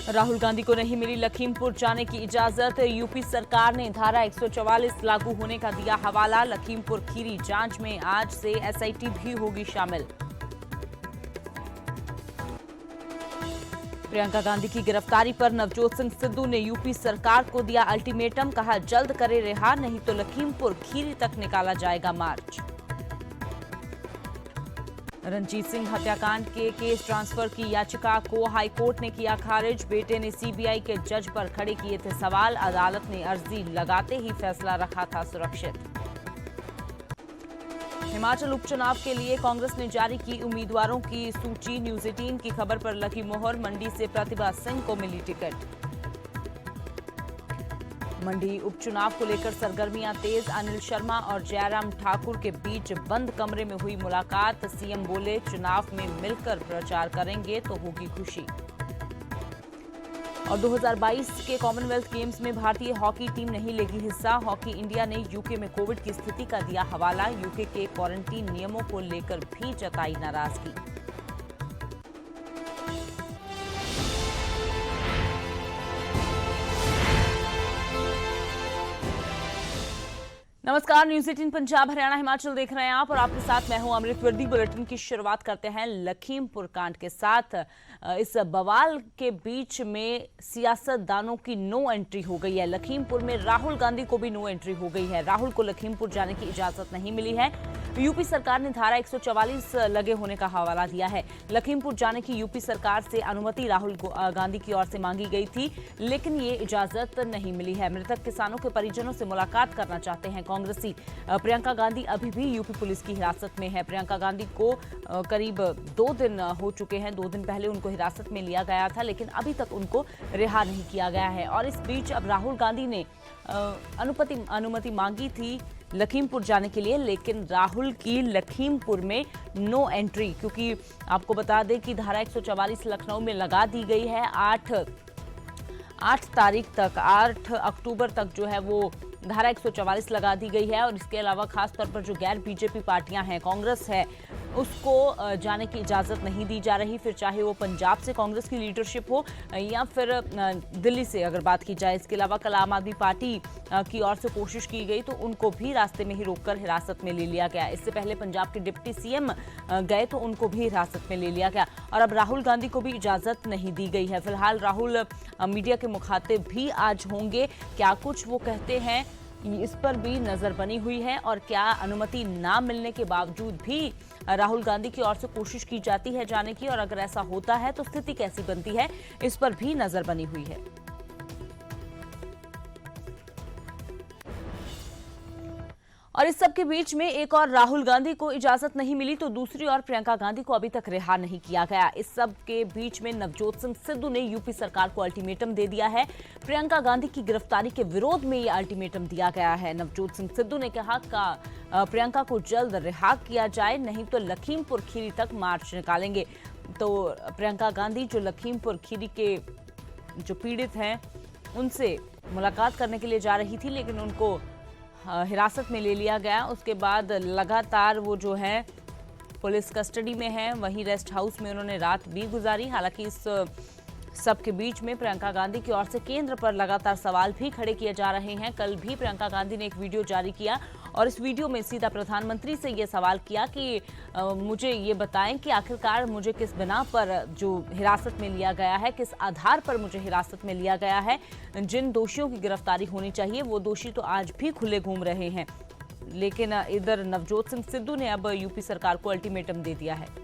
राहुल गांधी को नहीं मिली लखीमपुर जाने की इजाजत। यूपी सरकार ने धारा 144 लागू होने का दिया हवाला। लखीमपुर खीरी जांच में आज से एसआईटी भी होगी शामिल। प्रियंका गांधी की गिरफ्तारी पर नवजोत सिंह सिद्धू ने यूपी सरकार को दिया अल्टीमेटम। कहा जल्द करे रिहा, नहीं तो लखीमपुर खीरी तक निकाला जाएगा मार्च। रणजीत सिंह हत्याकांड के केस ट्रांसफर की याचिका को हाईकोर्ट ने किया खारिज। बेटे ने सीबीआई के जज पर खड़े किए थे सवाल। अदालत ने अर्जी लगाते ही फैसला रखा था सुरक्षित। हिमाचल उपचुनाव के लिए कांग्रेस ने जारी की उम्मीदवारों की सूची। न्यूज 18 की खबर पर लगी मोहर। मंडी से प्रतिभा सिंह को मिली टिकट। मंडी उपचुनाव को लेकर सरगर्मियां तेज। अनिल शर्मा और जयराम ठाकुर के बीच बंद कमरे में हुई मुलाकात। सीएम बोले चुनाव में मिलकर प्रचार करेंगे तो होगी खुशी। और 2022 के कॉमनवेल्थ गेम्स में भारतीय हॉकी टीम नहीं लेगी हिस्सा। हॉकी इंडिया ने यूके में कोविड की स्थिति का दिया हवाला। यूके के क्वारंटीन नियमों को लेकर भी जताई नाराजगी। नमस्कार, न्यूज 18 पंजाब हरियाणा हिमाचल देख रहे हैं आप और आपके साथ मैं हूं अमृत वर्दी। बुलेटिन की शुरुआत करते हैं लखीमपुर कांड के साथ। इस बवाल के बीच में सियासतदानों की नो एंट्री हो गई है। लखीमपुर में राहुल गांधी को भी नो एंट्री हो गई है। राहुल को लखीमपुर जाने की इजाजत नहीं मिली है। यूपी सरकार ने धारा 144 लगे होने का हवाला दिया है। लखीमपुर जाने की यूपी सरकार से अनुमति राहुल गांधी की ओर से मांगी गई थी, लेकिन ये इजाजत नहीं मिली है। मृतक किसानों के परिजनों से मुलाकात करना चाहते हैं कांग्रेसी। प्रियंका गांधी अभी भी यूपी पुलिस की हिरासत में है। प्रियंका गांधी को करीब 2 दिन हो चुके हैं। 2 दिन पहले उनको हिरासत में लिया गया था, लेकिन अभी तक उनको रिहा नहीं किया गया है। और इस बीच अब राहुल गांधी ने अनुमति मांगी थी लखीमपुर जाने के लिए, लेकिन राहुल की लखीमपुर में नो एंट्री, क्योंकि आपको बता दें कि धारा 144 लखनऊ में लगा दी गई है। 8 तारीख तक, 8 अक्टूबर तक जो है वो धारा 144 लगा दी गई है। और इसके अलावा खास तौर पर जो गैर बीजेपी पार्टियां हैं, कांग्रेस है, उसको जाने की इजाजत नहीं दी जा रही। फिर चाहे वो पंजाब से कांग्रेस की लीडरशिप हो या फिर दिल्ली से अगर बात की जाए। इसके अलावा कल आम आदमी पार्टी की ओर से कोशिश की गई तो उनको भी रास्ते में ही रोककर हिरासत में ले लिया गया। इससे पहले पंजाब के डिप्टी सीएम गए तो उनको भी हिरासत में ले लिया गया। और अब राहुल गांधी को भी इजाजत नहीं दी गई है। फिलहाल राहुल मीडिया के मुखातिब भी आज होंगे। क्या कुछ वो कहते हैं इस पर भी नजर बनी हुई है, और क्या अनुमति ना मिलने के बावजूद भी राहुल गांधी की ओर से कोशिश की जाती है जाने की, और अगर ऐसा होता है तो स्थिति कैसी बनती है, इस पर भी नजर बनी हुई है। और इस सब के बीच में एक और राहुल गांधी को इजाजत नहीं मिली तो दूसरी ओर प्रियंका गांधी को अभी तक रिहा नहीं किया गया। इस सब के बीच में नवजोत सिंह सिद्धू ने यूपी सरकार को अल्टीमेटम दे दिया है। प्रियंका गांधी की गिरफ्तारी के विरोध में यह अल्टीमेटम दिया गया है। नवजोत सिंह सिद्धू ने कहा प्रियंका को जल्द रिहा किया जाए, नहीं तो लखीमपुर खीरी तक मार्च निकालेंगे। तो प्रियंका गांधी जो लखीमपुर खीरी के जो पीड़ित हैं उनसे मुलाकात करने के लिए जा रही थी, लेकिन उनको हिरासत में ले लिया गया। उसके बाद लगातार वो जो है पुलिस कस्टडी में है। वहीं रेस्ट हाउस में उन्होंने रात भी गुजारी। हालांकि इस सबके बीच में प्रियंका गांधी की ओर से केंद्र पर लगातार सवाल भी खड़े किए जा रहे हैं। कल भी प्रियंका गांधी ने एक वीडियो जारी किया और इस वीडियो में सीधा प्रधानमंत्री से ये सवाल किया कि मुझे ये बताएं कि आखिरकार मुझे किस बिना पर जो हिरासत में लिया गया है, किस आधार पर मुझे हिरासत में लिया गया है। जिन दोषियों की गिरफ्तारी होनी चाहिए वो दोषी तो आज भी खुले घूम रहे हैं। लेकिन इधर नवजोत सिंह सिद्धू ने अब यूपी सरकार को अल्टीमेटम दे दिया है।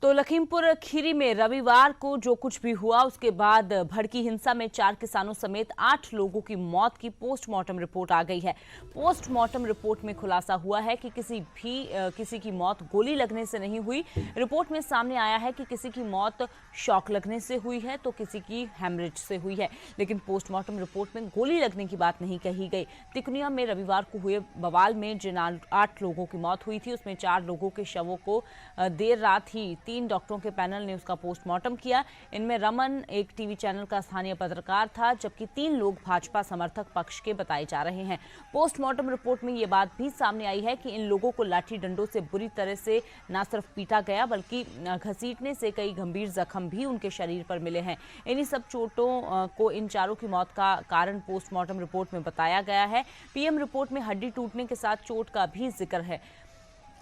तो लखीमपुर खीरी में रविवार को जो कुछ भी हुआ उसके बाद भड़की हिंसा में 4 किसानों समेत 8 लोगों की मौत की पोस्टमार्टम रिपोर्ट आ गई है। पोस्टमार्टम रिपोर्ट में खुलासा हुआ है कि किसी की मौत गोली लगने से नहीं हुई। रिपोर्ट में सामने आया है कि किसी की मौत शॉक लगने से हुई है तो किसी की हेमरेज से हुई है, लेकिन पोस्टमार्टम रिपोर्ट में गोली लगने की बात नहीं कही गई। तिकोनिया में रविवार को हुए बवाल में जिन 8 लोगों की मौत हुई थी उसमें 4 लोगों के शवों को देर रात ही 3 डॉक्टरों के पैनल ने उसका पोस्टमार्टम किया। इनमें रमन एक टीवी चैनल का स्थानीय पत्रकार था, जबकि 3 लोग भाजपा समर्थक पक्ष के बताए जा रहे हैं। पोस्टमार्टम रिपोर्ट में ये बात भी सामने आई है कि इन लोगों को लाठी डंडों से बुरी तरह से न सिर्फ पीटा गया, बल्कि घसीटने से कई गंभीर जख्म भी उनके शरीर पर मिले हैं। इन्हीं सब चोटों को इन चारों की मौत का कारण पोस्टमार्टम रिपोर्ट में बताया गया है। पीएम रिपोर्ट में हड्डी टूटने के साथ चोट का भी जिक्र है।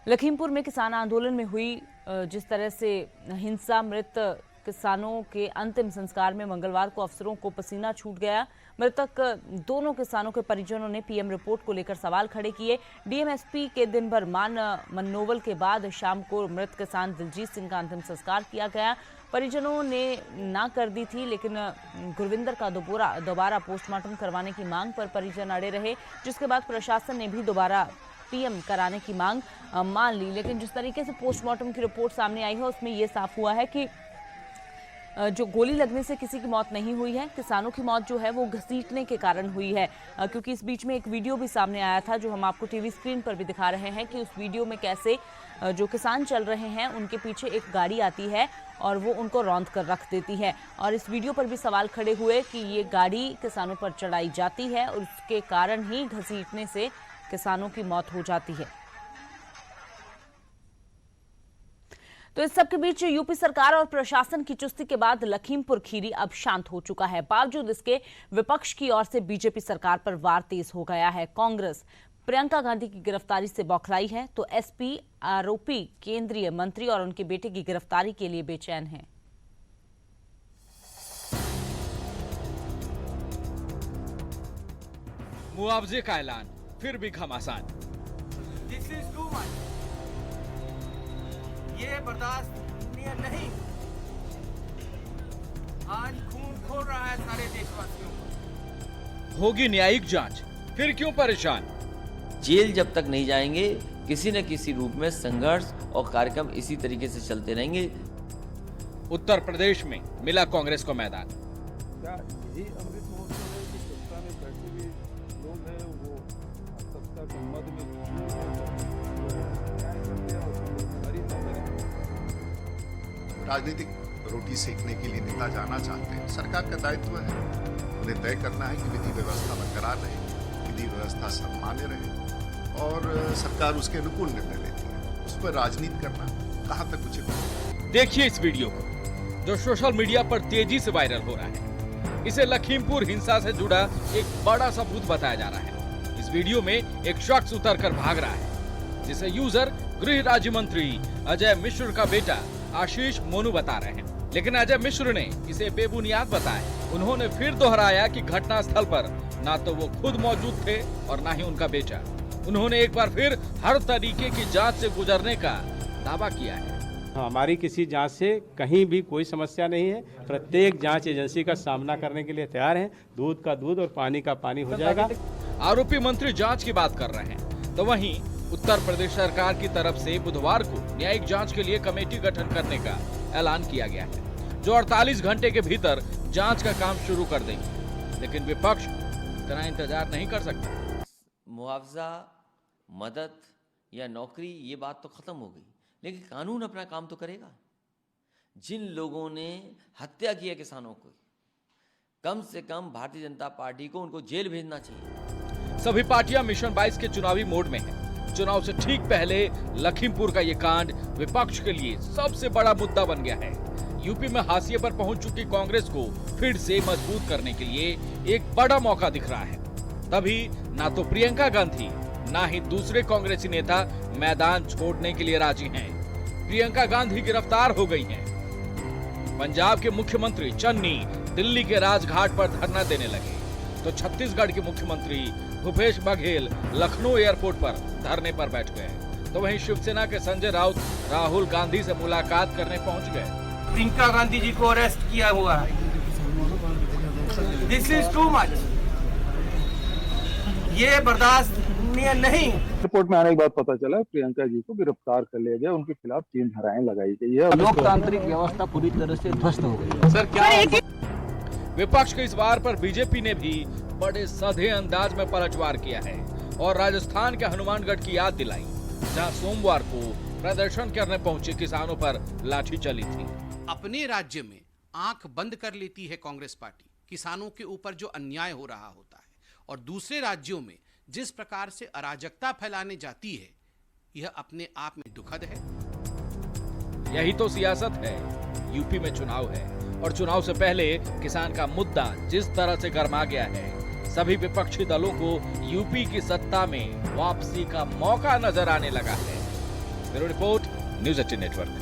लखीमपुर में किसान आंदोलन में हुई जिस तरह से हिंसा, मृत किसानों के अंतिम संस्कार में मंगलवार को अफसरों को पसीना छूट गया। मृतक दोनों किसानों के परिजनों ने पीएम रिपोर्ट को लेकर सवाल खड़े किए। डीएमएसपी के दिन भर मनोवल के बाद शाम को मृत किसान दिलजीत सिंह का अंतिम संस्कार किया गया। परिजनों ने ना कर दी थी, लेकिन गुरविंदर का दोबारा पोस्टमार्टम करवाने की मांग पर परिजन अड़े रहे, जिसके बाद प्रशासन ने भी दोबारा पीएम कराने की मांग मान ली। लेकिन जिस तरीके से पोस्टमार्टम की रिपोर्ट सामने आई है, उसमें यह साफ हुआ है कि जो गोली लगने से किसी की मौत नहीं हुई है। किसानों की मौत जो है वो घसीटने के कारण हुई है, क्योंकि इस बीच में एक वीडियो भी सामने आया था, जो हम आपको टीवी स्क्रीन पर भी दिखा रहे हैं कि उस वीडियो में कैसे जो किसान चल रहे हैं उनके पीछे एक गाड़ी आती है और वो उनको रौंद कर रख देती है। और इस वीडियो पर भी सवाल खड़े हुए कि ये गाड़ी किसानों पर चढ़ाई जाती है और उसके कारण ही घसीटने से किसानों की मौत हो जाती है। तो इस सब के बीच यूपी सरकार और प्रशासन की चुस्ती के बाद लखीमपुर खीरी अब शांत हो चुका है। बावजूद इसके विपक्ष की ओर से बीजेपी सरकार पर वार तेज हो गया है। कांग्रेस प्रियंका गांधी की गिरफ्तारी से बौखलाई है, तो एसपी आरोपी केंद्रीय मंत्री और उनके बेटे की गिरफ्तारी के लिए बेचैन हैं। मुआवजे का ऐलान फिर भी घमासान। दिस इज टू मच, ये बर्दाश्त नहीं। आज खून खोल रहा है सारे देशवासियों को। होगी न्यायिक जांच, फिर क्यों परेशान? जेल जब तक नहीं जाएंगे, किसी न किसी रूप में संघर्ष और कार्यक्रम इसी तरीके से चलते रहेंगे। उत्तर प्रदेश में मिला कांग्रेस को मैदान। क्या यही अमृत महोत्सव है कि सत्ता में बैठे हुए लोग हैं वो सत्ता के मद में राजनीतिक रोटी सेकने के लिए नेता जाना चाहते हैं। सरकार का दायित्व है, उन्हें तय करना है कि विधि व्यवस्था बरकरार रहे, विधि व्यवस्था सम्मान्य रहे और सरकार उसके अनुकूल निर्णय लेती है। उस पर राजनीति करना कहां तक उचित है? देखिए इस वीडियो को, जो सोशल मीडिया पर तेजी से वायरल हो रहा है। इसे लखीमपुर हिंसा से जुड़ा एक बड़ा सबूत बताया जा रहा है। इस वीडियो में एक शख्स उतरकर भाग रहा है, जिसे यूजर गृह राज्य मंत्री अजय मिश्र का बेटा आशीष मोनू बता रहे हैं। लेकिन अजय मिश्र ने इसे बेबुनियाद बताया। उन्होंने फिर दोहराया कि घटनास्थल पर ना तो वो खुद मौजूद थे और ना ही उनका बेटा। उन्होंने एक बार फिर हर तरीके की जांच से गुजरने का दावा किया है। हमारी किसी जांच से कहीं भी कोई समस्या नहीं है। प्रत्येक जांच एजेंसी का सामना करने के लिए तैयार है। दूध का दूध और पानी का पानी हो जाएगा। आरोपी मंत्री जांच की बात कर रहे हैं, तो वहीं उत्तर प्रदेश सरकार की तरफ से बुधवार को न्यायिक जांच के लिए कमेटी गठन करने का ऐलान किया गया है, जो 48 घंटे के भीतर जांच का काम शुरू कर देंगे। लेकिन विपक्ष इतना इंतजार नहीं कर सकता। मुआवजा, मदद या नौकरी, ये बात तो खत्म हो गई, लेकिन कानून अपना काम तो करेगा। जिन लोगों ने हत्या की है किसानों को, कम से कम भारतीय जनता पार्टी को उनको जेल भेजना चाहिए। सभी पार्टियां मिशन 22 के चुनावी मोड में हैं। चुनाव से ठीक पहले लखीमपुर का ये कांड विपक्ष के लिए सबसे बड़ा मुद्दा बन गया है। यूपी में हाशिए पर पहुंच चुकी कांग्रेस को फिर से मजबूत करने के लिए एक बड़ा मौका दिख रहा है। तभी ना तो प्रियंका गांधी ना ही दूसरे कांग्रेसी नेता मैदान छोड़ने के लिए राजी हैं। प्रियंका गांधी गिरफ्तार हो गई हैं। पंजाब के मुख्यमंत्री चन्नी दिल्ली के राजघाट पर धरना देने लगे, तो छत्तीसगढ़ के मुख्यमंत्री भूपेश बघेल लखनऊ एयरपोर्ट पर धरने पर बैठ गए। तो वहीं शिवसेना के संजय राउत राहुल गांधी से मुलाकात करने पहुंच गए। प्रियंका गांधी जी को अरेस्ट किया हुआ है। दिस इज टू मच, ये बर्दाश्त नहीं। रिपोर्ट में आने के बाद पता चला प्रियंका जी को गिरफ्तार कर लिया गया, उनके खिलाफ 3 धाराएं लगाई गई है। लोकतांत्रिक व्यवस्था पूरी तरह से ध्वस्त हो गई। सर क्या विपक्ष के इस वार पर बीजेपी ने भी बड़े सधे अंदाज में पलटवार किया है और राजस्थान के हनुमानगढ़ की याद दिलाई, जहां सोमवार को प्रदर्शन करने पहुंचे किसानों पर लाठी चली थी। अपने राज्य में आंख बंद कर लेती है कांग्रेस पार्टी किसानों के ऊपर जो अन्याय हो रहा होता है, और दूसरे राज्यों में जिस प्रकार से अराजकता फैलाने जाती है, यह अपने आप में दुखद है। यही तो सियासत है। यूपी में चुनाव है और चुनाव से पहले किसान का मुद्दा जिस तरह से गर्मा गया है, सभी विपक्षी दलों को यूपी की सत्ता में वापसी का मौका नजर आने लगा है। Bureau report, news 18 network.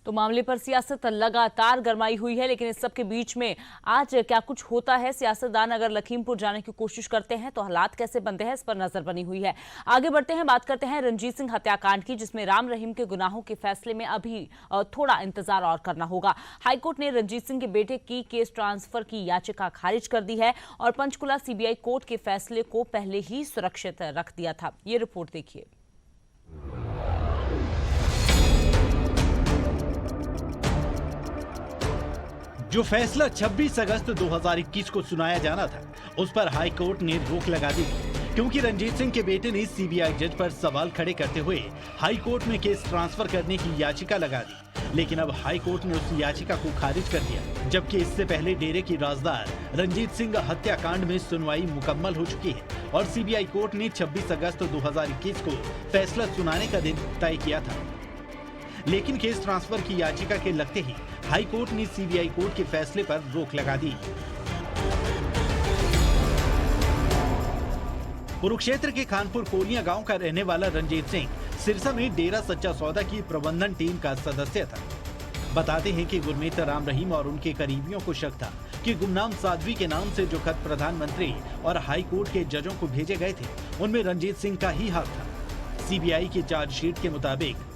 तो मामले पर सियासत लगातार गरमाई हुई है, लेकिन इस सब के बीच में आज क्या कुछ होता है, सियासतदान अगर लखीमपुर जाने की कोशिश करते हैं तो हालात कैसे बनते हैं, इस पर नजर बनी हुई है। आगे बढ़ते हैं, बात करते हैं रंजीत सिंह हत्याकांड की, जिसमें राम रहीम के गुनाहों के फैसले में अभी थोड़ा इंतजार और करना होगा। हाईकोर्ट ने रंजीत सिंह के बेटे की केस ट्रांसफर की याचिका खारिज कर दी है और पंचकुला सीबीआई कोर्ट के फैसले को पहले ही सुरक्षित रख दिया था। ये रिपोर्ट देखिए। जो फैसला 26 अगस्त 2021 को सुनाया जाना था, उस पर हाई कोर्ट ने रोक लगा दी, क्योंकि रंजीत सिंह के बेटे ने सीबीआई जज पर सवाल खड़े करते हुए हाई कोर्ट में केस ट्रांसफर करने की याचिका लगा दी। लेकिन अब हाई कोर्ट ने उस याचिका को खारिज कर दिया, जबकि इससे पहले डेरे की राजदार रंजीत सिंह हत्याकांड में सुनवाई मुकम्मल हो चुकी है और सीबीआई कोर्ट ने 26 अगस्त 2021 को फैसला सुनाने का दिन तय किया था। लेकिन केस ट्रांसफर की याचिका के लगते ही हाई कोर्ट ने सीबीआई कोर्ट के फैसले पर रोक लगा दी। कुरुक्षेत्र के खानपुर कोलियां गांव का रहने वाला रंजीत सिंह सिरसा में डेरा सच्चा सौदा की प्रबंधन टीम का सदस्य था। बताते हैं कि गुरमीत राम रहीम और उनके करीबियों को शक था कि गुमनाम साध्वी के नाम से जो खत प्रधानमंत्री और हाई कोर्ट के जजों को भेजे गए थे, उनमें रंजीत सिंह का ही हाथ था। सीबीआई की चार्जशीट के मुताबिक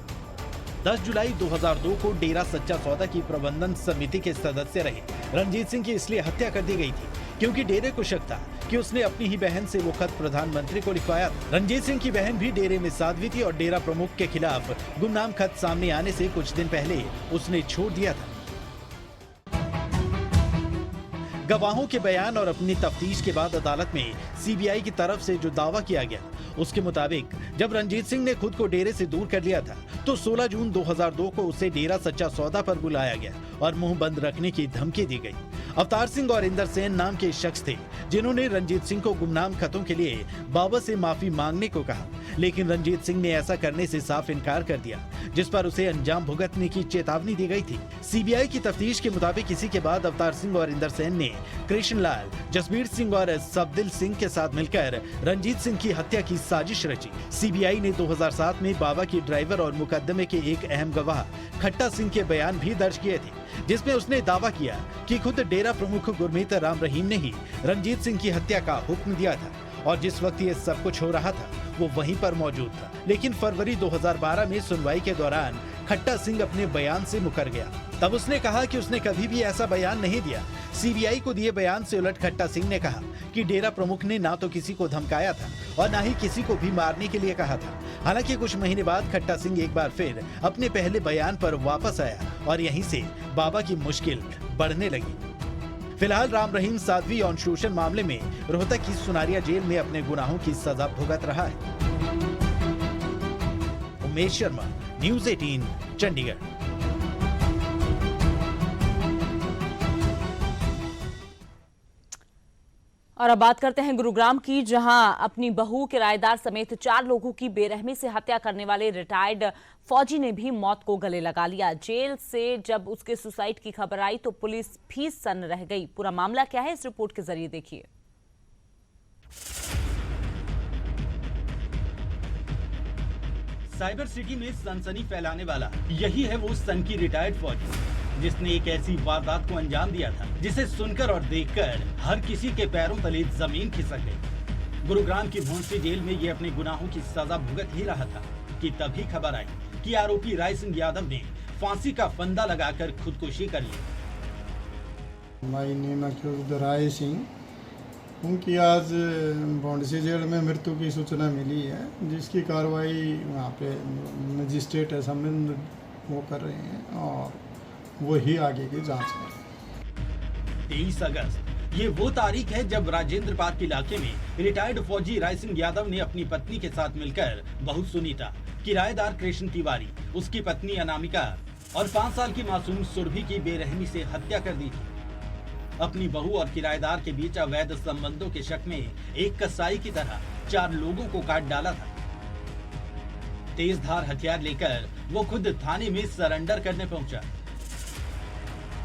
10 जुलाई 2002 को डेरा सच्चा सौदा की प्रबंधन समिति के सदस्य रहे रंजीत सिंह की इसलिए हत्या कर दी गई थी क्योंकि डेरे को शक था कि उसने अपनी ही बहन से वो खत प्रधानमंत्री को लिखवाया था। रंजीत सिंह की बहन भी डेरे में साध्वी थी और डेरा प्रमुख के खिलाफ गुमनाम खत सामने आने से कुछ दिन पहले उसने छोड़ दिया था। गवाहों के बयान और अपनी तफ्तीश के बाद अदालत में सीबीआई की तरफ से जो दावा किया गया, उसके मुताबिक जब रंजीत सिंह ने खुद को डेरे से दूर कर लिया था तो 16 जून 2002 को उसे डेरा सच्चा सौदा पर बुलाया गया और मुंह बंद रखने की धमकी दी गई। अवतार सिंह और इंदर सेन नाम के शख्स थे जिन्होंने रंजीत सिंह को गुमनाम खतों के लिए बाबा से माफी मांगने को कहा, लेकिन रंजीत सिंह ने ऐसा करने से साफ इनकार कर दिया, जिस पर उसे अंजाम भुगतने की चेतावनी दी गई थी। सीबीआई की तफ्तीश के मुताबिक इसी के बाद अवतार सिंह और इंदर सेन ने कृष्णलाल, जसबीर सिंह और सबदिल सिंह के साथ मिलकर रंजीत सिंह की हत्या की साजिश रची। सीबीआई ने 2007 में बाबा की ड्राइवर और मुकदमे के एक अहम गवाह खट्टा सिंह के बयान भी दर्ज किए थे, जिसमें उसने दावा किया कि खुद डेरा प्रमुख गुरमीत राम रहीम ने ही रंजीत सिंह की हत्या का हुक्म दिया था और जिस वक्त ये सब कुछ हो रहा था वो वहीं पर मौजूद था। लेकिन फरवरी 2012 में सुनवाई के दौरान खट्टा सिंह अपने बयान से मुकर गया। तब उसने कहा कि उसने कभी भी ऐसा बयान नहीं दिया। सीबीआई को दिए बयान से उलट खट्टा सिंह ने कहा कि डेरा प्रमुख ने ना तो किसी को धमकाया था और ना ही किसी को भी मारने के लिए कहा था। हालांकि कुछ महीने बाद खट्टा सिंह एक बार फिर अपने पहले बयान पर वापस आया और यहीं से बाबा की मुश्किल बढ़ने लगी। फिलहाल राम रहीम साध्वी यौन शोषण मामले में रोहतक की सुनारिया जेल में अपने गुनाहों की सजा भुगत रहा है। उमेश शर्मा, न्यूज़ 18, चंडीगढ़। और अब बात करते हैं गुरुग्राम की, जहां अपनी बहू, किराएदार समेत 4 लोगों की बेरहमी से हत्या करने वाले रिटायर्ड फौजी ने भी मौत को गले लगा लिया। जेल से जब उसके सुसाइड की खबर आई तो पुलिस भी सन्न रह गई। पूरा मामला क्या है, इस रिपोर्ट के जरिए देखिए। साइबर सिटी में सनसनी फैलाने वाला यही है वो सन की रिटायर्ड फौजी जिसने एक ऐसी वारदात को अंजाम दिया था जिसे सुनकर और देखकर हर किसी के पैरों तले जमीन खिसक गई। गुरुग्राम की भोंसली जेल में ये अपने गुनाहों की सजा भुगत ही रहा था कि तभी खबर आई कि आरोपी राय सिंह यादव ने फांसी का फंदा लगाकर खुदकुशी कर ली। My name accused Rai Singh, उनकी आज भोंसली जेल में मृत्यु की सूचना मिली है, जिसकी कार्रवाई वहाँ पे मजिस्ट्रेट असम्बन वो कर रहे हैं और वो ही आगे की जांच करें। 23 अगस्त ये वो तारीख है जब राजेंद्र पार्क इलाके में रिटायर्ड फौजी राय सिंह यादव ने अपनी पत्नी के साथ मिलकर बहू सुनीता, किराएदार कृष्ण तिवारी, उसकी पत्नी अनामिका और 5 साल की मासूम सुरभि की बेरहमी से हत्या कर दी थी। अपनी बहू और किराएदार के बीच अवैध संबंधों के शक में एक कसाई की तरह 4 लोगों को काट डाला था। तेज धार हथियार लेकर वो खुद थाने में सरेंडर करने पहुंचा।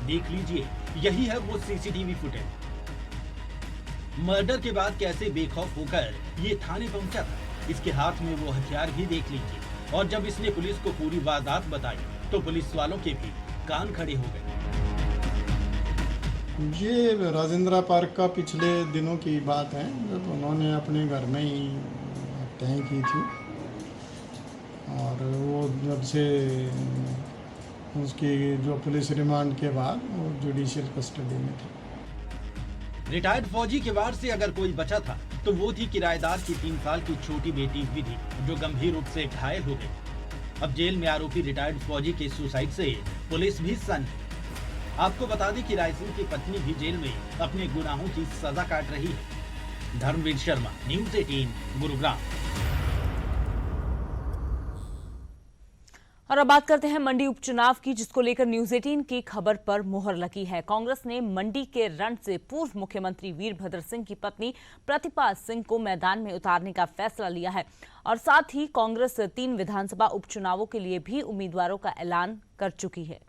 देख लीजिए, यही है वो सीसीटीवी फुटेज। मर्डर के बाद कैसे बेखौफ होकर ये थाने पहुंचा था, इसके हाथ में वो हथियार भी देख लीजिए। और जब इसने पुलिस को पूरी वारदात बताई तो पुलिस वालों के भी कान खड़े हो गए। ये राजेंद्रा पार्क का पिछले दिनों की बात है, जब उन्होंने अपने घर में ही हत्याएं की थी और वो जब से उसकी जो पुलिस रिमांड के बाद वो जुडिशियल कस्टडी में थी। रिटायर्ड फौजी के वार से अगर कोई बचा था तो वो थी किराएदार की 3 साल की छोटी बेटी विधि, जो गंभीर रूप से घायल हो गई। अब जेल में आरोपी रिटायर्ड फौजी के सुसाइड से पुलिस भी सन्न है। आपको बता दें कि राय सिंह की पत्नी भी जेल में अपने गुनाहों की सजा काट रही है। धर्मवीर शर्मा, न्यूज़ 18, गुरुग्राम। और अब बात करते हैं मंडी उपचुनाव की, जिसको लेकर न्यूज़ 18 की खबर पर मुहर लगी है। कांग्रेस ने मंडी के रण से पूर्व मुख्यमंत्री वीरभद्र सिंह की पत्नी प्रतिभा सिंह को मैदान में उतारने का फैसला लिया है और साथ ही कांग्रेस 3 विधानसभा उपचुनावों के लिए भी उम्मीदवारों का ऐलान कर चुकी है।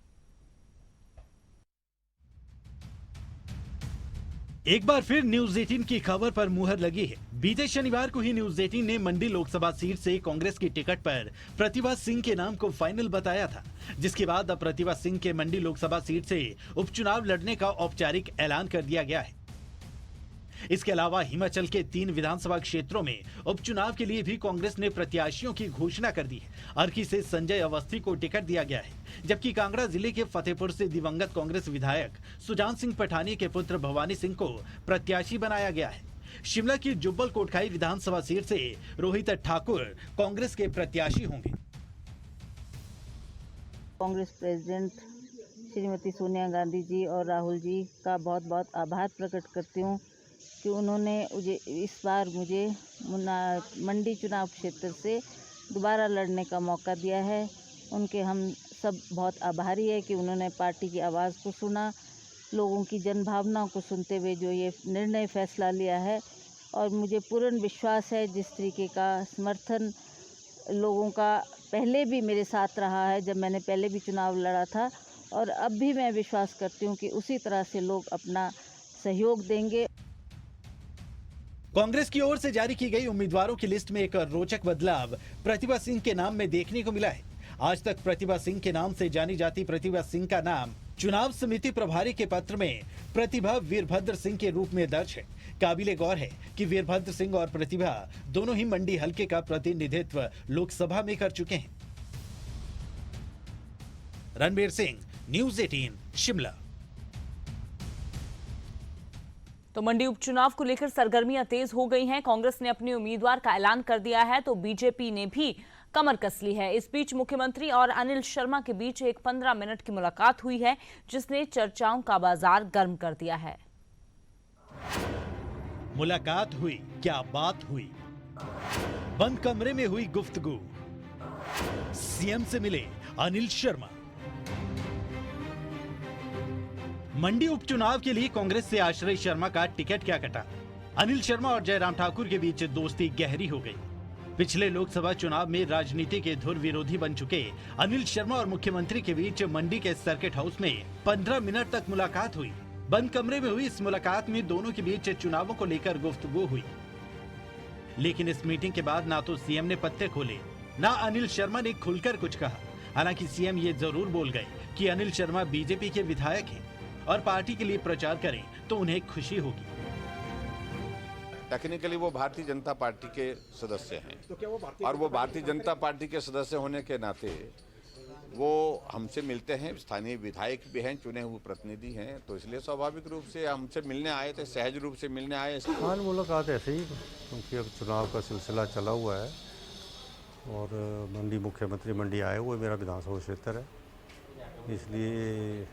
एक बार फिर न्यूज़ 18 की खबर पर मुहर लगी है। बीते शनिवार को ही न्यूज़ 18 ने मंडी लोकसभा सीट से कांग्रेस की टिकट पर प्रतिभा सिंह के नाम को फाइनल बताया था, जिसके बाद अब प्रतिभा सिंह के मंडी लोकसभा सीट से उपचुनाव लड़ने का औपचारिक ऐलान कर दिया गया है। इसके अलावा हिमाचल के 3 विधानसभा क्षेत्रों में उपचुनाव के लिए भी कांग्रेस ने प्रत्याशियों की घोषणा कर दी है। अर्की से संजय अवस्थी को टिकट दिया गया है, जबकि कांगड़ा जिले के फतेहपुर से दिवंगत कांग्रेस विधायक सुजान सिंह पठानी के पुत्र भवानी सिंह को प्रत्याशी बनाया गया है। शिमला की जुब्बल कोटखाई विधानसभा सीट से रोहित ठाकुर कांग्रेस के प्रत्याशी होंगे। कांग्रेस प्रेसिडेंट श्रीमती सोनिया गांधी जी और राहुल जी का बहुत बहुत आभार प्रकट करती हूँ कि उन्होंने इस बार मुझे मंडी चुनाव क्षेत्र से दोबारा लड़ने का मौका दिया है। उनके हम सब बहुत आभारी है कि उन्होंने पार्टी की आवाज़ को सुना, लोगों की जनभावनाओं को सुनते हुए जो ये निर्णय फैसला लिया है। और मुझे पूर्ण विश्वास है जिस तरीके का समर्थन लोगों का पहले भी मेरे साथ रहा है, जब मैंने पहले भी चुनाव लड़ा था, और अब भी मैं विश्वास करती हूँ कि उसी तरह से लोग अपना सहयोग देंगे। कांग्रेस की ओर से जारी की गई उम्मीदवारों की लिस्ट में एक रोचक बदलाव प्रतिभा सिंह के नाम में देखने को मिला है। आज तक प्रतिभा सिंह के नाम से जानी जाती प्रतिभा सिंह का नाम चुनाव समिति प्रभारी के पत्र में प्रतिभा वीरभद्र सिंह के रूप में दर्ज है। काबिले गौर है कि वीरभद्र सिंह और प्रतिभा दोनों ही मंडी हलके का प्रतिनिधित्व लोकसभा में कर चुके हैं। रणबीर सिंह, न्यूज़ 18, शिमला। तो मंडी उपचुनाव को लेकर सरगर्मियां तेज हो गई हैं। कांग्रेस ने अपने उम्मीदवार का ऐलान कर दिया है तो बीजेपी ने भी कमर कस ली है। इस बीच मुख्यमंत्री और अनिल शर्मा के बीच एक 15 मिनट की मुलाकात हुई है, जिसने चर्चाओं का बाजार गर्म कर दिया है। मुलाकात हुई, क्या बात हुई? बंद कमरे में हुई गुफ्तगू। सीएम से मिले अनिल शर्मा। मंडी उपचुनाव के लिए कांग्रेस से आश्रय शर्मा का टिकट क्या कटा? अनिल शर्मा और जयराम ठाकुर के बीच दोस्ती गहरी हो गई। पिछले लोकसभा चुनाव में राजनीति के धुर विरोधी बन चुके अनिल शर्मा और मुख्यमंत्री के बीच मंडी के सर्किट हाउस में 15 मिनट तक मुलाकात हुई। बंद कमरे में हुई इस मुलाकात में दोनों के बीच चुनावों को लेकर गुफ्तगू हुई। लेकिन इस मीटिंग के बाद ना तो सीएम ने पत्ते खोले, ना अनिल शर्मा ने खुलकर कुछ कहा। हालांकि सीएम ये जरूर बोल गए कि अनिल शर्मा बीजेपी के विधायक हैं और पार्टी के लिए प्रचार करें तो उन्हें खुशी होगी। टेक्निकली वो भारतीय जनता पार्टी के सदस्य हैं, और वो भारतीय जनता पार्टी के सदस्य होने के नाते वो हमसे मिलते हैं। स्थानीय विधायक भी हैं, चुने हुए प्रतिनिधि हैं, तो इसलिए स्वाभाविक रूप से हमसे मिलने आए थे, सहज रूप से मिलने आए। हाँ, मुलाकात ऐसे ही, क्योंकि अब चुनाव का सिलसिला चला हुआ है और मंडी मुख्यमंत्री मंडी आए हुए, मेरा विधानसभा क्षेत्र है, इसलिए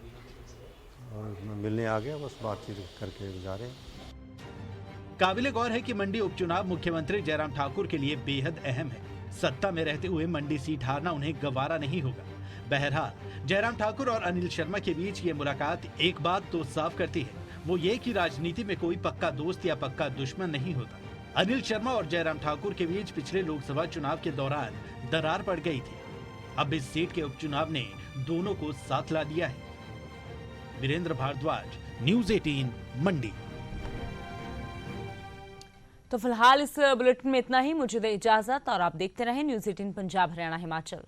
और मैं मिलने आ गया, बस बातचीत करके जा रहे हैं। काबिले गौर है कि मंडी उपचुनाव मुख्यमंत्री जयराम ठाकुर के लिए बेहद अहम है। सत्ता में रहते हुए मंडी सीट हारना उन्हें गवारा नहीं होगा। बहरहाल जयराम ठाकुर और अनिल शर्मा के बीच ये मुलाकात एक बात तो साफ करती है, वो ये कि राजनीति में कोई पक्का दोस्त या पक्का दुश्मन नहीं होता। अनिल शर्मा और जयराम ठाकुर के बीच पिछले लोकसभा चुनाव के दौरान दरार पड़ गई थी। अब इस सीट के उपचुनाव ने दोनों को साथ ला दिया है। वीरेंद्र भारद्वाज, न्यूज़ 18 मंडी। तो फिलहाल इस बुलेटिन में इतना ही। मुझे दे इजाजत और आप देखते रहें न्यूज़ 18 पंजाब हरियाणा हिमाचल।